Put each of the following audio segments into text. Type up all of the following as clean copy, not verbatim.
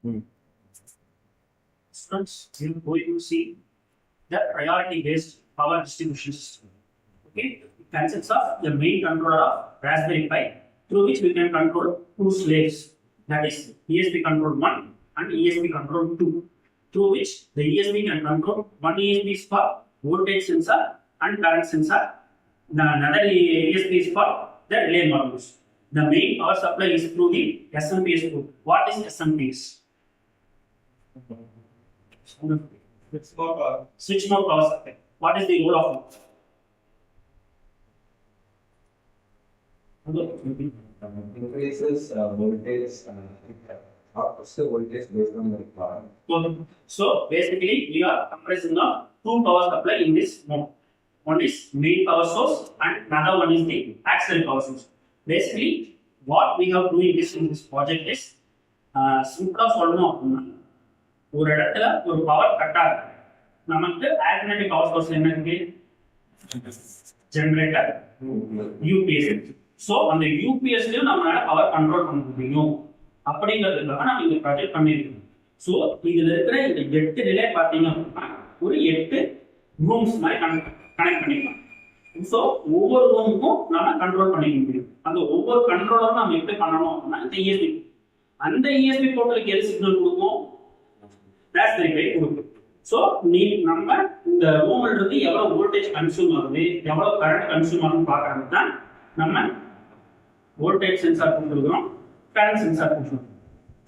Hmm. Students will going to see the priority-based power distribution system. Okay, it consists of the main controller of Raspberry Pi, through which we can control two slaves, that is ESP control 1 and ESP control 2, through which the ESP can control one ESP is for voltage sensor and current sensor, the another ESP is for the relay modules. The main power supply is through the SMPS port. What is SMPS? Switch mode power supply. What is the role of it? Increases voltage outputs the voltage based on the requirement. So basically, we are compressing of two power supply in this mode. One is main power source and another one is the auxiliary power source. Basically, what we have doing this in this project is simple சொல்லணும் அப்படின்னா ஒரு இடத்துல ஒரு power cut ஆகுது, நமக்கு alternative power source என்ன இருக்கு? Generator, UPS. So அந்த யூபிஎஸ்லயும் நம்மளால பவர் கண்ட்ரோல் பண்ண முடியும் அப்படிங்கிறதுக்காக நம்ம இந்த ப்ராஜெக்ட் பண்ணியிருக்கோம். ஸோ இதுல இருக்கிற இந்த 8 ரிலே பார்த்தீங்க அப்படின்னா ஒரு 8 ரூம்ஸ் மாதிரி கனெக்ட் பண்ணிக்கலாம். ஸோ ஒவ்வொரு ரூமுக்கும் நம்ம கண்ட்ரோல் பண்ணிக்க முடியும். அந்த ஒவ்வொரு கண்ட்ரோலரும் நம்ம எப்படி பண்ணணும் அப்படின்னா இந்த இஎஸ்பி, அந்த இஎஸ்பி போர்ட்டலுக்கு எது சிக்னல் கொடுக்கும்? ராஸ்பெரி பை கொடுக்கும். ஸோ நம்ம இந்த ரூம்ல இருந்து எவ்வளவு வோல்டேஜ் கன்சியூம் ஆகுது, எவ்வளவு கரண்ட் கன்சியூம் ஆகுதுன்னு பார்க்கறது தான் நம்ம வோல்டேஜ் சென்சார் கொடுத்துருக்கோம், கரண்ட் சென்சார் கொடுத்துருக்கோம்.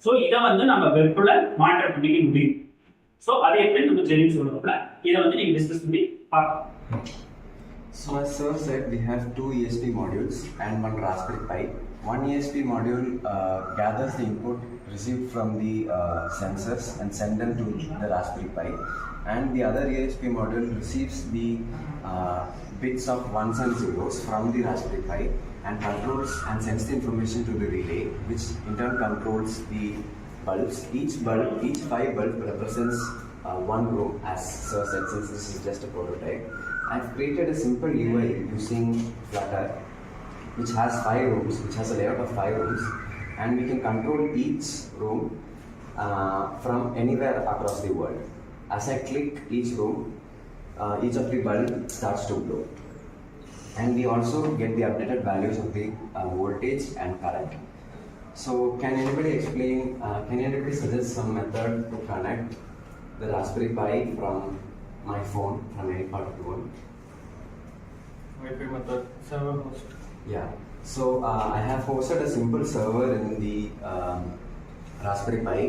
ஸோ இதை வந்து நம்ம வெப்ல மானிட்டர் பண்ணிக்க முடியும். ஸோ அதை எப்படி நம்ம தெரியும் சொல்றோம்ல, இதை வந்து நீங்க டிஸ்கஸ் பண்ணி பார்க்கலாம். So as sir said, we have two ESP modules and one Raspberry Pi. One ESP module gathers the input received from the sensors and send them to the Raspberry Pi, and the other ESP module receives the bits of ones and zeros from the Raspberry Pi and controls and sends the information to the relay, which in turn controls the bulbs. Each 5 bulb represents one room, as sir said, since this is just a prototype. I've created a simple UI using Flutter, which has 5 rooms, which has a layout of 5 rooms, and we can control each room from anywhere across the world. As I click each room, each of the bulb starts to glow, and we also get the updated values of the voltage and current. So can anybody explain, can anybody suggest some method to connect the Raspberry Pi from my phone from any part of the world? Wi-Fi method, server host. Yeah. So I have hosted a simple server in the Raspberry Pi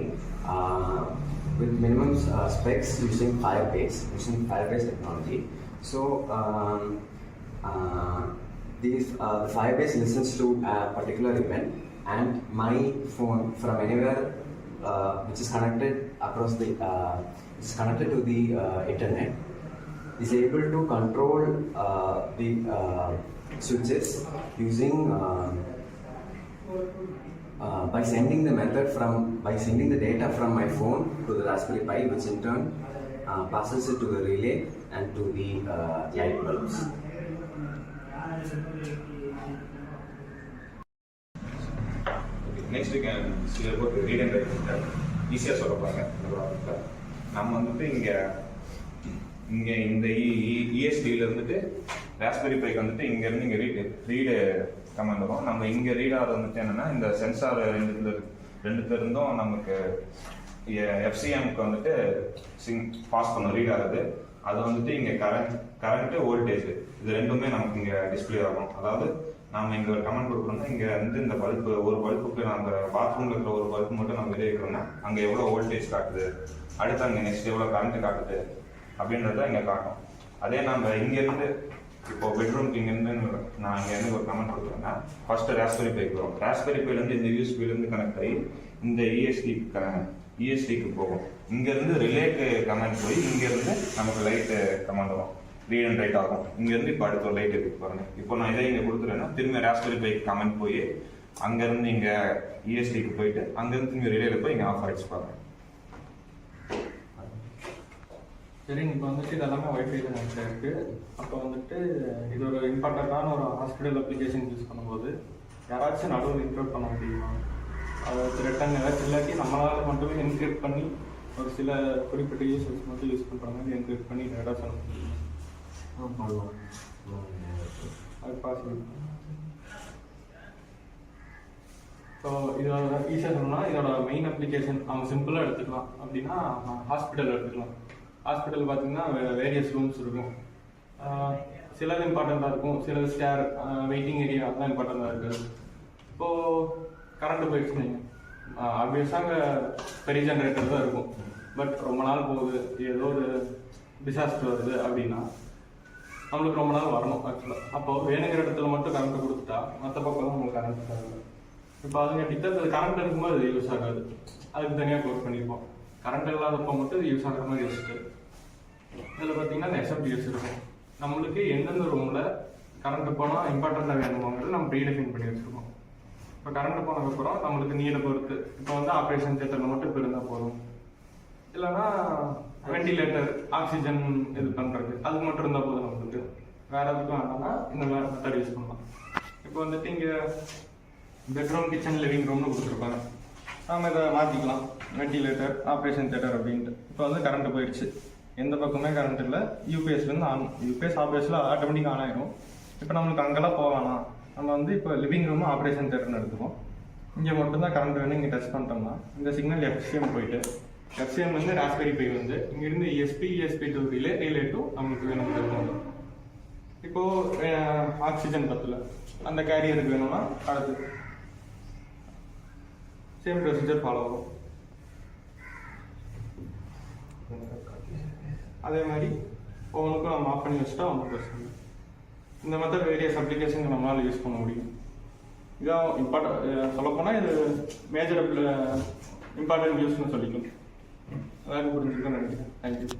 with minimum specs using Firebase technology. So the Firebase listens to a particular event, and my phone from anywhere which is connected across the is connected to the internet is able to control the switches using by sending the data from my phone to the Raspberry Pi, which in turn passes it to the relay and to the light bulbs. Next we can see about the read and write. ஈஸியாக சொல்ல பாருங்க. நம்ம வந்துட்டு இங்கே இந்த இஎஸ்டியில் இருந்துட்டு raspberry bike வந்துட்டு இங்கேருந்து இங்கே ரீடு கமெண்ட் வரும். நம்ம இங்கே ரீட் ஆகிறது வந்துட்டு என்னென்னா இந்த சென்சார் ரெண்டுத்துல இருந்தும் நமக்கு எஃப்சிஎம்க்கு வந்துட்டு பாஸ் பண்ணும் ரீட் ஆகுது. அது வந்துட்டு இங்கே கரண்ட்டு வோல்டேஜ் இது ரெண்டுமே நமக்கு இங்கே டிஸ்பிளே ஆகும். அதாவது நம்ம இங்கே ஒரு கமெண்ட் கொடுக்குறோம்னா இங்கே வந்து இந்த பல்பு ஒரு பல்புக்கு நம்ம பாத்ரூமில் இருக்கிற ஒரு பல்பு மட்டும் நம்ம வெளியே வைக்கிறோம்னா அங்கே எவ்வளோ வோல்டேஜ் காட்டுது, அடுத்து அங்கே நெக்ஸ்ட் எவ்வளோ கரண்ட் காட்டுது அப்படின்றத இங்கே காட்டும். அதே நம்ம இங்கேருந்து இப்போ பெட்ரூம்க்கு இங்கேருந்து நான் இங்கேருந்து ஒரு கமெண்ட் கொடுக்குறேன்னா ஃபர்ஸ்ட் ராஸ்பெரி பைக்கு வரும். ராஸ்பெரி பைலேருந்து இந்த யூஎஸ்பிலேருந்து கனெக்ட் ஆகி இந்த இஎஸ்டிக்கு போகும். இங்கேருந்து ரிலேக்கு கமெண்ட் போய் இங்கேருந்து நமக்கு லைட்டு கமெண்ட் வரும், ரீட் அண்ட் ரைட் ஆகும். இங்கேருந்து இப்போ அடுத்த ஒரு லைட் இருக்கு பாருங்க. இப்போ நான் இதை இங்கே கொடுத்துறேன்னா திரும்பி ராஸ்பெரி பைக்கு கமெண்ட் போய் அங்கேருந்து இங்கே இஎஸ்டிக்கு போயிட்டு அங்கேருந்து திரும்பி ரிலேல போய் இங்கே ஆஃப் ஆகிடுச்சு பாருங்க. சரிங்க, இப்போ வந்துட்டு இது எல்லாமே ஒய்ஃபைல கனெக்ட் இருக்குது. அப்போ வந்துட்டு இது ஒரு இம்பார்ட்டண்ட்டான ஒரு ஹாஸ்பிட்டல் அப்ளிகேஷன் யூஸ் பண்ணும்போது யாராச்சும் நடுவில் இன்க்ளூட் பண்ண முடியுமா? அது ரிட்டன் ஏதாச்சும் இல்லாட்டி நம்மளால் மட்டுமே என்கிரிப்ட் பண்ணி ஒரு சில குறிப்பிட்ட யூசர்ஸ் மட்டும் யூஸ் பண்ணுற மாதிரி என்கிரிப்ட் பண்ணி டேட்டா பண்ணுவோம். அது பாசிபிள். ஸோ இதோட ஈஸியாக சொல்லணும்னா இதோட மெயின் அப்ளிகேஷன் அவங்க சிம்பிளாக எடுத்துக்கலாம். அப்படின்னா ஹாஸ்பிட்டல் எடுத்துக்கலாம். ஹாஸ்பிட்டல் பார்த்தீங்கன்னா வேரியஸ் ரூம்ஸ் இருக்கும். சிலது இம்பார்ட்டண்ட்டாக இருக்கும், சிலது ஸ்டேர் வெயிட்டிங் ஏரியா தான் இம்பார்ட்டண்ட்டாக இருக்குது. இப்போது கரண்ட்டு போயிடுச்சு, ஆப்வியஸாக அங்கே பெரிய ஜென்ரேட்டர் தான் இருக்கும். பட் ரொம்ப நாள் போகுது, ஏதோ ஒரு டிசாஸ்டர் வருது அப்படின்னா நம்மளுக்கு ரொம்ப நாள் வரணும் ஆக்சுவலாக. அப்போது வேணுங்கிற இடத்துல மட்டும் கரண்ட்டு கொடுத்துட்டா மற்ற பக்கம் நம்மளுக்கு கரண்ட் தராது. இப்போ அதுங்க டித்தர் கரண்ட் இருக்கும்போது அது யூஸ் ஆகாது, அதுக்கு தனியாக க்ளோஸ் பண்ணியிருப்போம். கரண்ட் இல்லாதப்போ மட்டும் இது யூஸ் ஆகிற மாதிரி வச்சுட்டு இதில் பார்த்தீங்கன்னா இந்த எஸ்எஃப்டிஎஸ் இருக்கும். நம்மளுக்கு எந்தெந்த ரூமில் கரண்ட்டு போனால் இம்பார்ட்டண்ட்டாக வேணுமோங்கிறது நம்ம ப்ரீடெஃபைன் பண்ணி வச்சுருக்கோம். இப்போ கரண்ட்டு போனதுக்கப்புறம் நம்மளுக்கு நீரை பொறுத்து இப்போ வந்து ஆப்ரேஷன் தியேட்டரில் மட்டும் இப்போ இருந்தால் போதும், இல்லைன்னா வெண்டிலேட்டர் ஆக்சிஜன் இது பண்ணுறது அதுக்கு மட்டும் இருந்தால் போதும். நம்மளுக்கு வேறு எதுக்கும் வேணாம்னா இந்த மாதிரி மெத்தட் யூஸ் பண்ணலாம். இப்போ வந்துட்டு இங்கே பெட்ரூம், கிச்சன், லிவிங் ரூம்னு கொடுத்துருப்பாங்க. நாம் இதை மாற்றிக்கலாம், வெண்டிலேட்டர், ஆப்ரேஷன் தியேட்டர் அப்படின்ட்டு. இப்போ வந்து கரண்ட்டு போயிடுச்சு, எந்த பக்கமே கரண்ட் இல்லை, யூபிஎஸ்லேருந்து ஆன், யூபிஎஸ் ஆப்ரேஷனில் ஆட்டோமேட்டிக்காக ஆன் ஆகிடும். இப்போ நம்மளுக்கு அங்கெல்லாம் போகலாம், நம்ம வந்து இப்போ லிவிங் ரூம் ஆப்ரேஷன் தியேட்டர்னு எடுத்துப்போம். இங்கே மட்டும்தான் கரண்ட் வேணும், இங்கே டச் பண்ணிட்டோம்னா இந்த சிக்னல் எஃப்சிஎம் போயிட்டு எஃப்சிஎம் வந்து ராஸ்பெரி பை வந்து இங்கேருந்து ESP டு ரிலே டு நம்மளுக்கு வேணும் இருக்கும். இப்போது ஆக்சிஜன் பத்தில் அந்த கேரியருக்கு வேணும்னா அடுத்து சேம் ப்ரொசீஜர் ஃபாலோ ஆகும். அதே மாதிரி ஒவ்வொன்றுக்கும் நம்ம ஆஃப் பண்ணி வச்சுட்டா ஒன்றும் பிரச்சனை இல்லை. இந்த மெத்தட் வேரியஸ் அப்ளிகேஷன் நம்மளால் யூஸ் பண்ண முடியும். இதான் இம்பார்ட்டன்ட் சொல்லப்போனால் இது மேஜர் இம்பார்ட்டன்ட் யூஸ்னு சொல்லிக்கணும். அதாவது புரிஞ்சுக்கணும்னு நினைக்கிறேன். தேங்க்யூ.